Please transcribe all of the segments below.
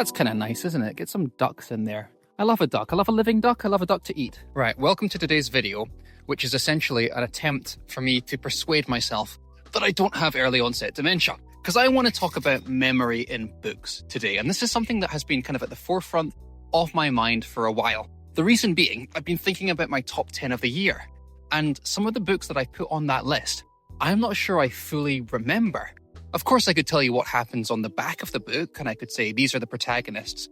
That's kind of nice, isn't it? Get some ducks in there. I love a duck. I love a living duck. I love a duck to eat. Right, welcome to today's video, which is essentially an attempt for me to persuade myself that I don't have early onset dementia. Because I want to talk about memory in books today. And this is something that has been kind of at the forefront of my mind for a while. The reason being, I've been thinking about my top 10 of the year. And some of the books that I put on that list, I'm not sure I fully remember. Of course, I could tell you what happens on the back of the book, and I could say these are the protagonists.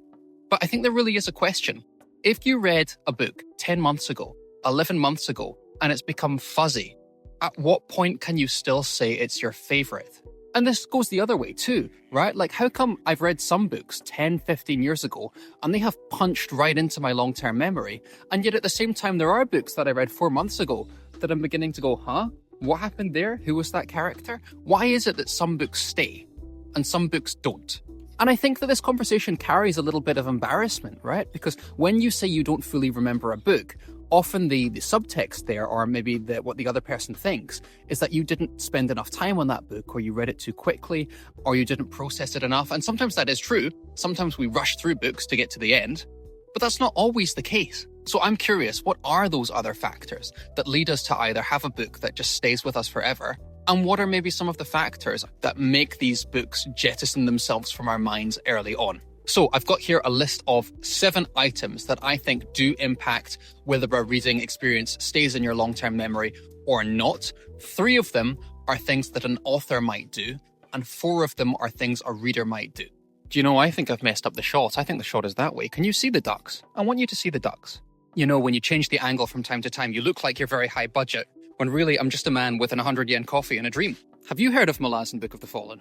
But I think there really is a question. If you read a book 10 months ago, 11 months ago, and it's become fuzzy, at what point can you still say it's your favorite? And this goes the other way too, right? Like, how come I've read some books 10, 15 years ago, and they have punched right into my long-term memory, and yet at the same time, there are books that I read 4 months ago that I'm beginning to go, huh? What happened there? Who was that character? Why is it that some books stay and some books don't? And I think that this conversation carries a little bit of embarrassment, right? Because when you say you don't fully remember a book, often the subtext there, or maybe what the other person thinks, is that you didn't spend enough time on that book, or you read it too quickly, or you didn't process it enough. And sometimes that is true. Sometimes we rush through books to get to the end, but that's not always the case. So I'm curious, what are those other factors that lead us to either have a book that just stays with us forever? And what are maybe some of the factors that make these books jettison themselves from our minds early on? So I've got here a list of 7 items that I think do impact whether a reading experience stays in your long-term memory or not. 3 of them are things that an author might do, and 4 of them are things a reader might do. Do you know, I think I've messed up the shot. I think the shot is that way. Can you see the ducks? I want you to see the ducks. You know, when you change the angle from time to time, you look like you're very high budget, when really I'm just a man with an 100 yen coffee and a dream. Have you heard of Malazan Book of the Fallen?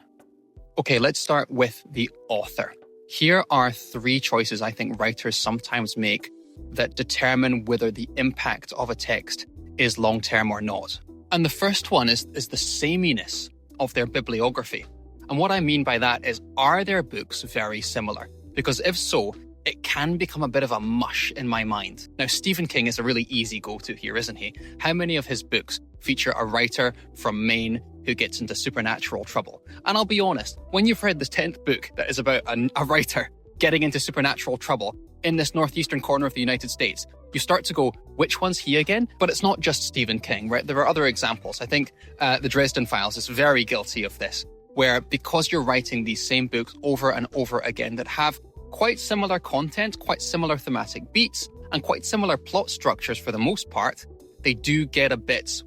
Okay, let's start with the author. Here are 3 choices I think writers sometimes make that determine whether the impact of a text is long-term or not. And the first one is the sameness of their bibliography. And what I mean by that is, are their books very similar? Because if so, it can become a bit of a mush in my mind. Now, Stephen King is a really easy go-to here, isn't he? How many of his books feature a writer from Maine who gets into supernatural trouble? And I'll be honest, when you've read the 10th book that is about a writer getting into supernatural trouble in this northeastern corner of the United States, you start to go, which one's he again? But it's not just Stephen King, right? There are other examples. I think the Dresden Files is very guilty of this, where because you're writing these same books over and over again that have quite similar content, quite similar thematic beats, and quite similar plot structures for the most part, they do get a bit,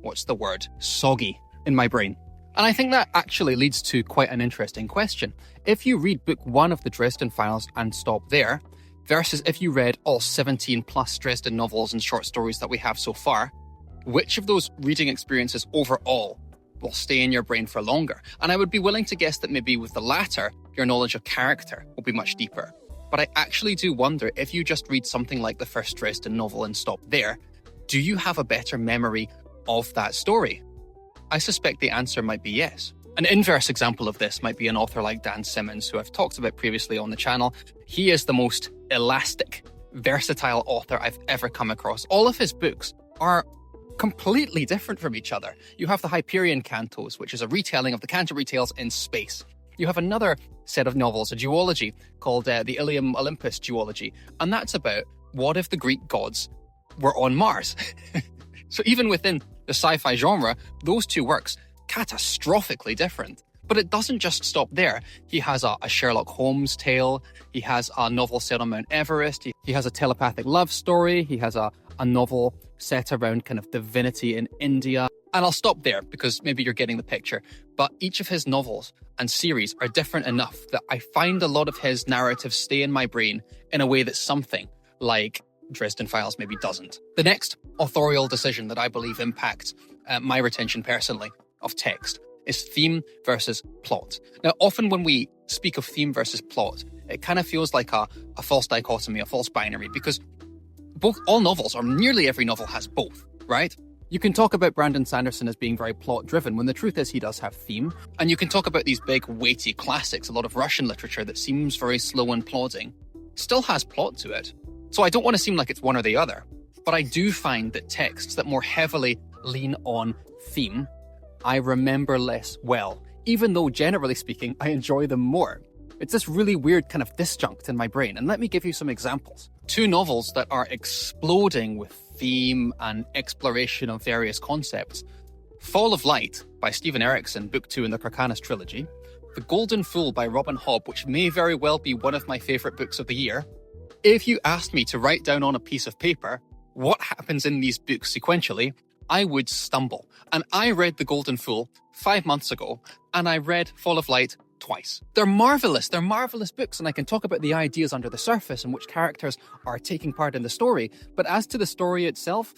soggy in my brain. And I think that actually leads to quite an interesting question. If you read book 1 of the Dresden Files and stop there, versus if you read all 17 plus Dresden novels and short stories that we have so far, which of those reading experiences overall will stay in your brain for longer? And I would be willing to guess that maybe with the latter, your knowledge of character will be much deeper. But I actually do wonder, if you just read something like the first Dresden novel and stop there, do you have a better memory of that story? I suspect the answer might be yes. An inverse example of this might be an author like Dan Simmons, who I've talked about previously on the channel. He is the most elastic, versatile author I've ever come across. All of his books are completely different from each other. You have the Hyperion Cantos, which is a retelling of the Canterbury Tales in space. You have another set of novels, a duology, called the Ilium Olympus duology, and that's about what if the Greek gods were on Mars? So even within the sci-fi genre, those 2 works, catastrophically different. But it doesn't just stop there. He has a Sherlock Holmes tale, he has a novel set on Mount Everest, he has a telepathic love story, he has a novel set around kind of divinity in India. And I'll stop there because maybe you're getting the picture. But each of his novels and series are different enough that I find a lot of his narratives stay in my brain in a way that something like Dresden Files maybe doesn't. The next authorial decision that I believe impacts my retention personally of text is theme versus plot. Now, often when we speak of theme versus plot, it kind of feels like a false dichotomy, a false binary, because all novels, or nearly every novel, has both, right? You can talk about Brandon Sanderson as being very plot-driven, when the truth is he does have theme. And you can talk about these big, weighty classics, a lot of Russian literature that seems very slow and plodding, still has plot to it. So I don't want to seem like it's one or the other, but I do find that texts that more heavily lean on theme, I remember less well, even though generally speaking, I enjoy them more. It's this really weird kind of disjunct in my brain. And let me give you some examples. Two novels that are exploding with theme and exploration of various concepts. Fall of Light by Stephen Erickson, Book 2 in the Carcanis trilogy. The Golden Fool by Robin Hobb, which may very well be one of my favourite books of the year. If you asked me to write down on a piece of paper what happens in these books sequentially, I would stumble. And I read The Golden Fool 5 months ago, and I read Fall of Light twice. They're marvellous books, and I can talk about the ideas under the surface and which characters are taking part in the story. But as to the story itself,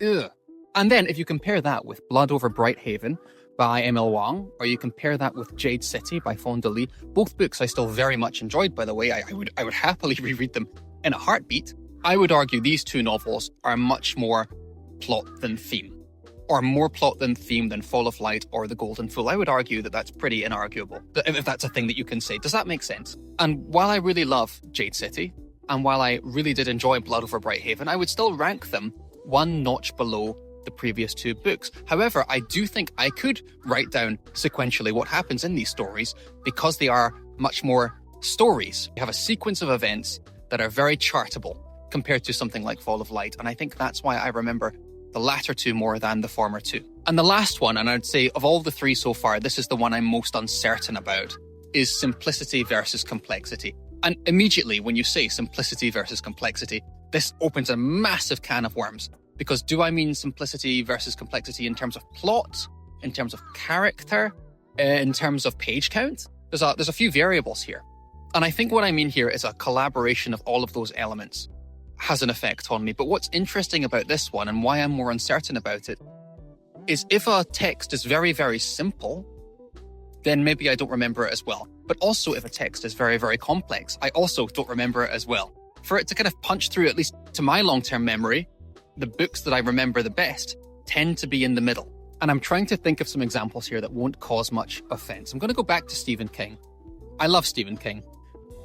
ugh. And then if you compare that with Blood over Brighthaven by Emil Wang, or you compare that with Jade City by Fonda Lee, both books I still very much enjoyed, by the way. I would happily reread them in a heartbeat. I would argue these two novels are much more plot than theme, or more plot than theme than Fall of Light or The Golden Fool. I would argue that that's pretty inarguable, if that's a thing that you can say. Does that make sense? And while I really love Jade City, and while I really did enjoy Blood over Brighthaven, I would still rank them one notch below the previous two books. However, I do think I could write down sequentially what happens in these stories because they are much more stories. You have a sequence of events that are very chartable compared to something like Fall of Light, and I think that's why I remember the latter two more than the former two. And the last one, and I'd say of all the three so far, this is the one I'm most uncertain about, is simplicity versus complexity. And immediately when you say simplicity versus complexity, this opens a massive can of worms. Because do I mean simplicity versus complexity in terms of plot, in terms of character, in terms of page count? There's a few variables here. And I think what I mean here is a collaboration of all of those elements has an effect on me. But what's interesting about this one, and why I'm more uncertain about it, is if a text is very, very simple, then maybe I don't remember it as well. But also if a text is very, very complex, I also don't remember it as well. For it to kind of punch through, at least to my long-term memory, the books that I remember the best tend to be in the middle. And I'm trying to think of some examples here that won't cause much offense. I'm going to go back to Stephen King. I love Stephen King.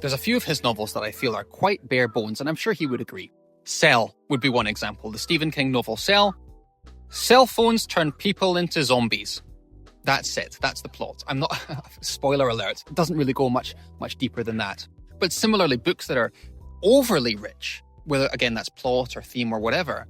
There's a few of his novels that I feel are quite bare bones, and I'm sure he would agree. Cell would be one example. The Stephen King novel Cell. Cell phones turn people into zombies. That's it. That's the plot. I'm not... Spoiler alert. It doesn't really go much deeper than that. But similarly, books that are overly rich, whether, again, that's plot or theme or whatever,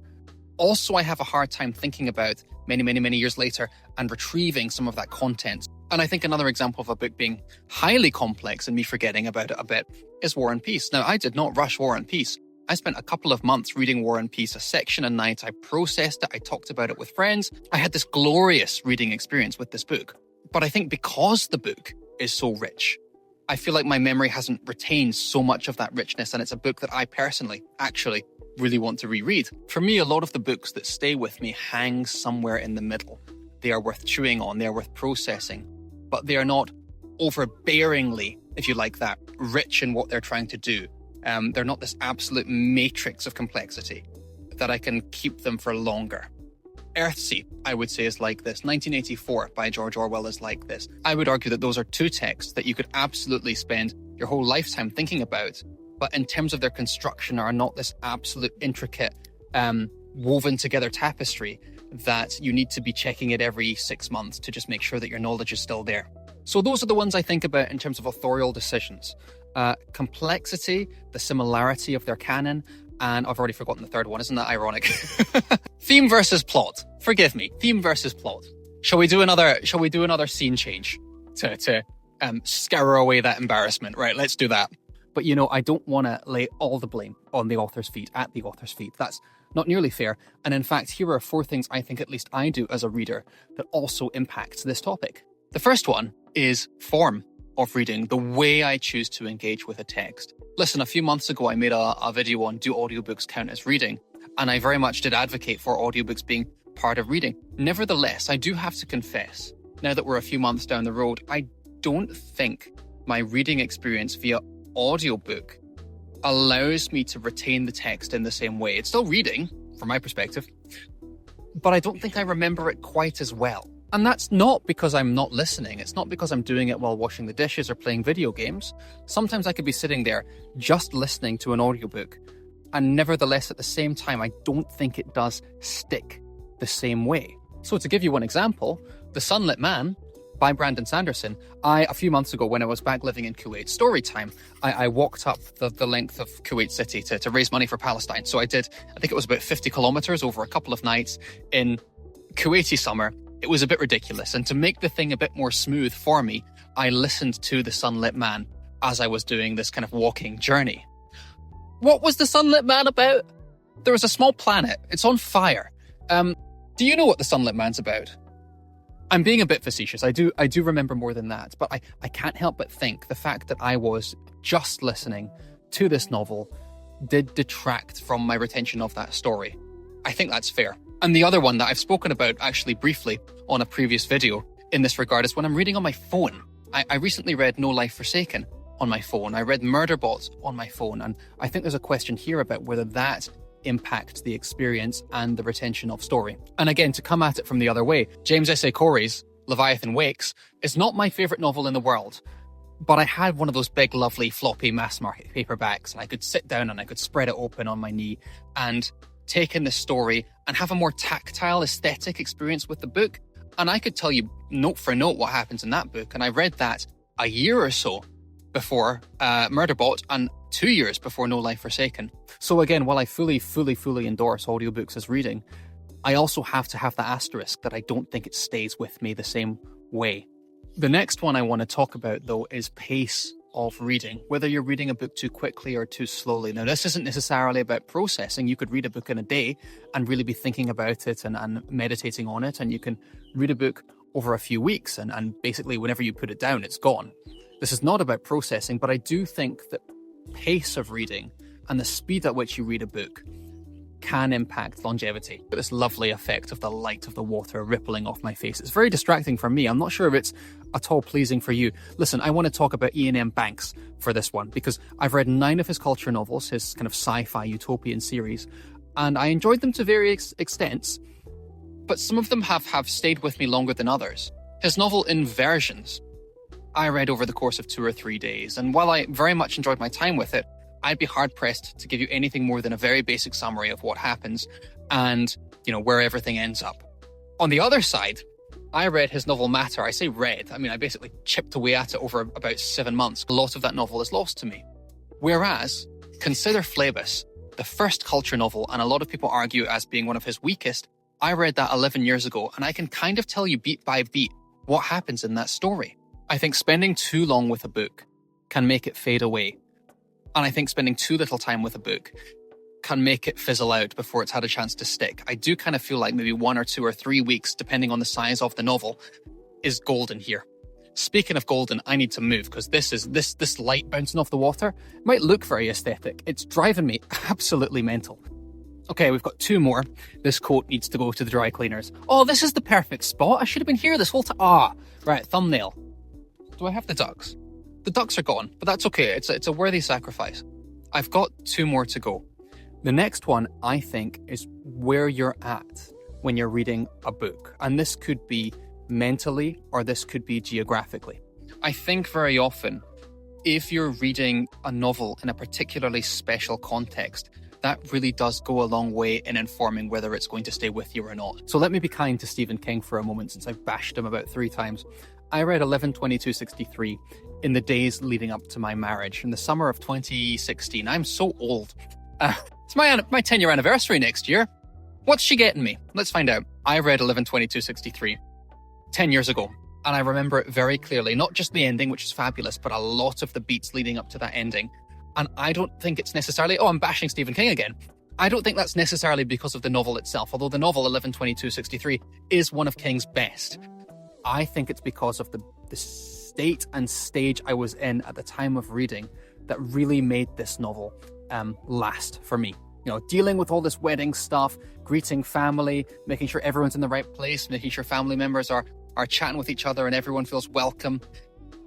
also I have a hard time thinking about many years later and retrieving some of that content. And I think another example of a book being highly complex and me forgetting about it a bit is War and Peace. Now, I did not rush War and Peace. I spent a couple of months reading War and Peace a section a night. I processed it. I talked about it with friends. I had this glorious reading experience with this book. But I think because the book is so rich, I feel like my memory hasn't retained so much of that richness, and it's a book that I personally actually really want to reread. For me, a lot of the books that stay with me hang somewhere in the middle. They are worth chewing on, they are worth processing, but they are not overbearingly, if you like that, rich in what they're trying to do. They're not this absolute matrix of complexity that I can keep them for longer. Earthsea, I would say, is like this. 1984 by George Orwell is like this. I would argue that those are two texts that you could absolutely spend your whole lifetime thinking about, but in terms of their construction are not this absolute intricate, woven together tapestry that you need to be checking it every 6 months to just make sure that your knowledge is still there. So those are the ones I think about in terms of authorial decisions. Complexity, the similarity of their canon, and I've already forgotten the third one. Isn't that ironic? Theme versus plot. Forgive me. Theme versus plot. Shall we do another scene change to scour away that embarrassment? Right, let's do that. But I don't want to lay all the blame on the author's feet, at the author's feet. That's not nearly fair. And in fact, here are 4 things I think at least I do as a reader that also impacts this topic. The first one is form of reading, the way I choose to engage with a text. Listen, a few months ago, I made a video on do audiobooks count as reading? And I very much did advocate for audiobooks being part of reading. Nevertheless, I do have to confess, now that we're a few months down the road, I don't think my reading experience via audiobook allows me to retain the text in the same way. It's still reading, from my perspective, but I don't think I remember it quite as well. And that's not because I'm not listening. It's not because I'm doing it while washing the dishes or playing video games. Sometimes I could be sitting there just listening to an audiobook, and nevertheless, at the same time, I don't think it does stick the same way. So to give you one example, The Sunlit Man by Brandon Sanderson, a few months ago when I was back living in Kuwait, story time, I walked up the length of Kuwait City to raise money for Palestine. So I think it was about 50 kilometers over a couple of nights in Kuwaiti summer. It was a bit ridiculous. And to make the thing a bit more smooth for me, I listened to The Sunlit Man as I was doing this kind of walking journey. What was The Sunlit Man about? There was a small planet. It's on fire. Do you know what The Sunlit Man's about? I'm being a bit facetious. I do remember more than that, but I can't help but think the fact that I was just listening to this novel did detract from my retention of that story. I think that's fair. And the other one that I've spoken about actually briefly on a previous video in this regard is when I'm reading on my phone. I recently read No Life Forsaken on my phone. I read Murderbot on my phone, and I think there's a question here about whether that impacts the experience and the retention of story. And again, to come at it from the other way, James S.A. Corey's Leviathan Wakes is not my favourite novel in the world, but I had one of those big, lovely, floppy mass market paperbacks, and I could sit down and I could spread it open on my knee and take in the story and have a more tactile, aesthetic experience with the book. And I could tell you note for note what happens in that book. And I read that a year or so before Murderbot and 2 years before No Life Forsaken. So again, while I fully endorse audiobooks as reading, I also have to have the asterisk that I don't think it stays with me the same way. The next one I want to talk about, though, is pace of reading, whether you're reading a book too quickly or too slowly. Now, this isn't necessarily about processing. You could read a book in a day and really be thinking about it and meditating on it, and you can read a book over a few weeks and basically whenever you put it down, it's gone. This is not about processing, but I do think that pace of reading and the speed at which you read a book can impact longevity. This lovely effect of the light of the water rippling off my face. It's very distracting for me. I'm not sure if it's at all pleasing for you. Listen, I want to talk about Iain M. Banks for this one because I've read 9 of his culture novels, his kind of sci-fi utopian series, and I enjoyed them to various extents, but some of them have stayed with me longer than others. His novel Inversions, I read over the course of 2 or 3 days, and while I very much enjoyed my time with it, I'd be hard-pressed to give you anything more than a very basic summary of what happens and, where everything ends up. On the other side, I read his novel Matter. I say read, I basically chipped away at it over about 7 months. A lot of that novel is lost to me. Whereas, consider Phlebas, the first culture novel, and a lot of people argue it as being one of his weakest. I read that 11 years ago, and I can kind of tell you beat by beat what happens in that story. I think spending too long with a book can make it fade away. And I think spending too little time with a book can make it fizzle out before it's had a chance to stick. I do kind of feel like maybe 1 or 2 or 3 weeks, depending on the size of the novel, is golden here. Speaking of golden, I need to move because this light bouncing off the water might look very aesthetic. It's driving me absolutely mental. Okay, we've got 2 more. This coat needs to go to the dry cleaners. Oh, this is the perfect spot. I should have been here this whole time. Right, thumbnail. Do I have the ducks? The ducks are gone, but that's okay. It's a worthy sacrifice. I've got 2 more to go. The next one, I think, is where you're at when you're reading a book. And this could be mentally or this could be geographically. I think very often, if you're reading a novel in a particularly special context, that really does go a long way in informing whether it's going to stay with you or not. So let me be kind to Stephen King for a moment since I've bashed him about 3 times. I read 11/22/63 in the days leading up to my marriage in the summer of 2016. I'm so old. It's my 10-year anniversary next year. What's she getting me? Let's find out. I read 11/22/63 10 years ago, and I remember it very clearly, not just the ending, which is fabulous, but a lot of the beats leading up to that ending. And I don't think it's necessarily, I'm bashing Stephen King again. I don't think that's necessarily because of the novel itself, although the novel 11/22/63 is one of King's best. I think it's because of the state and stage I was in at the time of reading that really made this novel last for me. Dealing with all this wedding stuff, greeting family, making sure everyone's in the right place, making sure family members are chatting with each other and everyone feels welcome,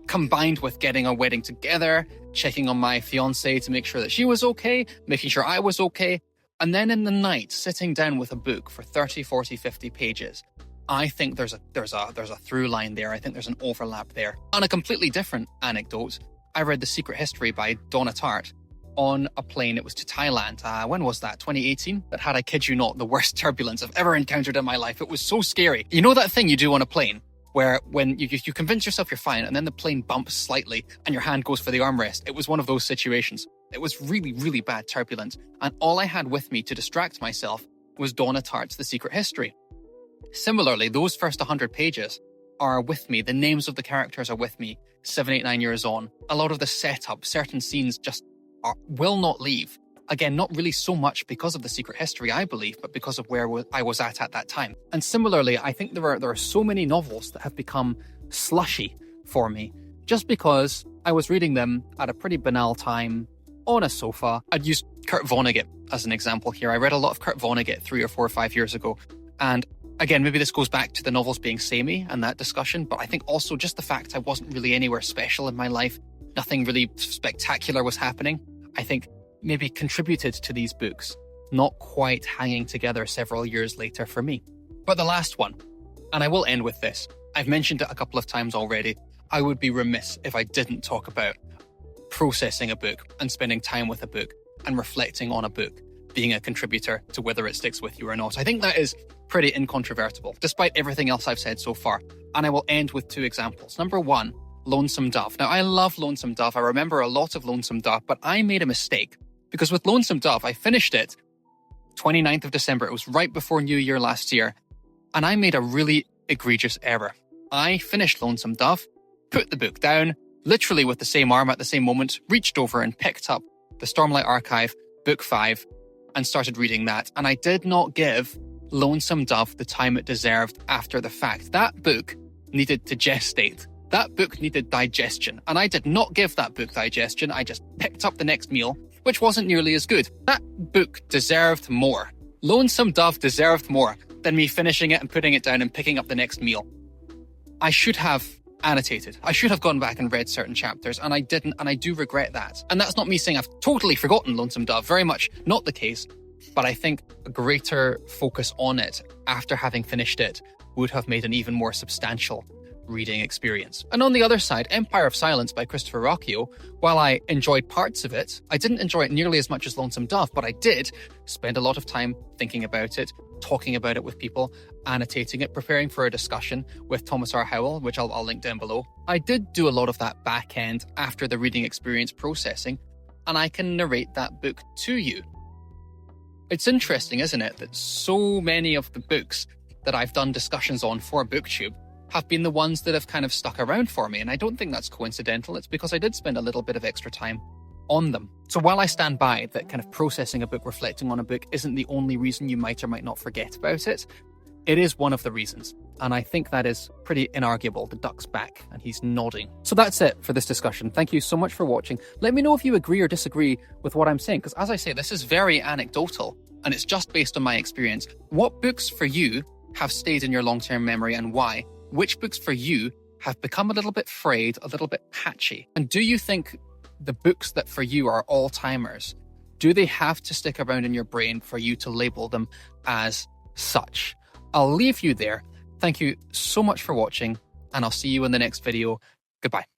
combined with getting a wedding together, checking on my fiancée to make sure that she was okay, making sure I was okay, and then in the night, sitting down with a book for 30, 40, 50 pages. I think there's a through line there. I think there's an overlap there. On a completely different anecdote, I read The Secret History by Donna Tartt on a plane. It was to Thailand. When was that? 2018? That had, I kid you not, the worst turbulence I've ever encountered in my life. It was so scary. You know that thing you do on a plane where when you convince yourself you're fine and then the plane bumps slightly and your hand goes for the armrest. It was one of those situations. It was really, really bad turbulence. And all I had with me to distract myself was Donna Tartt's The Secret History. Similarly, those first 100 pages are with me. The names of the characters are with me 7, 8, 9 years on. A lot of the setup, certain scenes just will not leave. Again, not really so much because of The Secret History, I believe, but because of where I was at that time. And similarly, I think there are so many novels that have become slushy for me just because I was reading them at a pretty banal time on a sofa. I'd use Kurt Vonnegut as an example here. I read a lot of Kurt Vonnegut 3 or 4 or 5 years ago. And again, maybe this goes back to the novels being samey and that discussion, but I think also just the fact I wasn't really anywhere special in my life, nothing really spectacular was happening, I think maybe contributed to these books not quite hanging together several years later for me. But the last one, and I will end with this, I've mentioned it a couple of times already, I would be remiss if I didn't talk about processing a book and spending time with a book and reflecting on a book being a contributor to whether it sticks with you or not. I think that is pretty incontrovertible, despite everything else I've said so far. And I will end with 2 examples. Number 1, Lonesome Dove. Now, I love Lonesome Dove. I remember a lot of Lonesome Dove, but I made a mistake. Because with Lonesome Dove, I finished it 29th of December. It was right before New Year last year. And I made a really egregious error. I finished Lonesome Dove, put the book down, literally with the same arm at the same moment, reached over and picked up the Stormlight Archive, book 5, and started reading that. And I did not give Lonesome Dove the time it deserved after the fact. That book needed to gestate. That book needed digestion. And I did not give that book digestion. I just picked up the next meal, which wasn't nearly as good. That book deserved more. Lonesome Dove deserved more than me finishing it and putting it down and picking up the next meal. I should have annotated. I should have gone back and read certain chapters, and I didn't, and I do regret that. And that's not me saying I've totally forgotten Lonesome Dove, very much not the case, but I think a greater focus on it after having finished it would have made an even more substantial reading experience. And on the other side, Empire of Silence by Christopher Rocchio, while I enjoyed parts of it, I didn't enjoy it nearly as much as Lonesome Dove, but I did spend a lot of time thinking about it, talking about it with people, annotating it, preparing for a discussion with Thomas R. Howell, which I'll link down below. I did do a lot of that back end after the reading experience processing, and I can narrate that book to you. It's interesting, isn't it, that so many of the books that I've done discussions on for BookTube have been the ones that have kind of stuck around for me. And I don't think that's coincidental. It's because I did spend a little bit of extra time on them. So while I stand by that kind of processing a book, reflecting on a book isn't the only reason you might or might not forget about it, it is one of the reasons. And I think that is pretty inarguable. The duck's back and he's nodding. So that's it for this discussion. Thank you so much for watching. Let me know if you agree or disagree with what I'm saying, because as I say, this is very anecdotal and it's just based on my experience. What books for you have stayed in your long-term memory and why? Which books for you have become a little bit frayed, a little bit patchy? And do you think the books that for you are all-timers, do they have to stick around in your brain for you to label them as such? I'll leave you there. Thank you so much for watching, and I'll see you in the next video. Goodbye.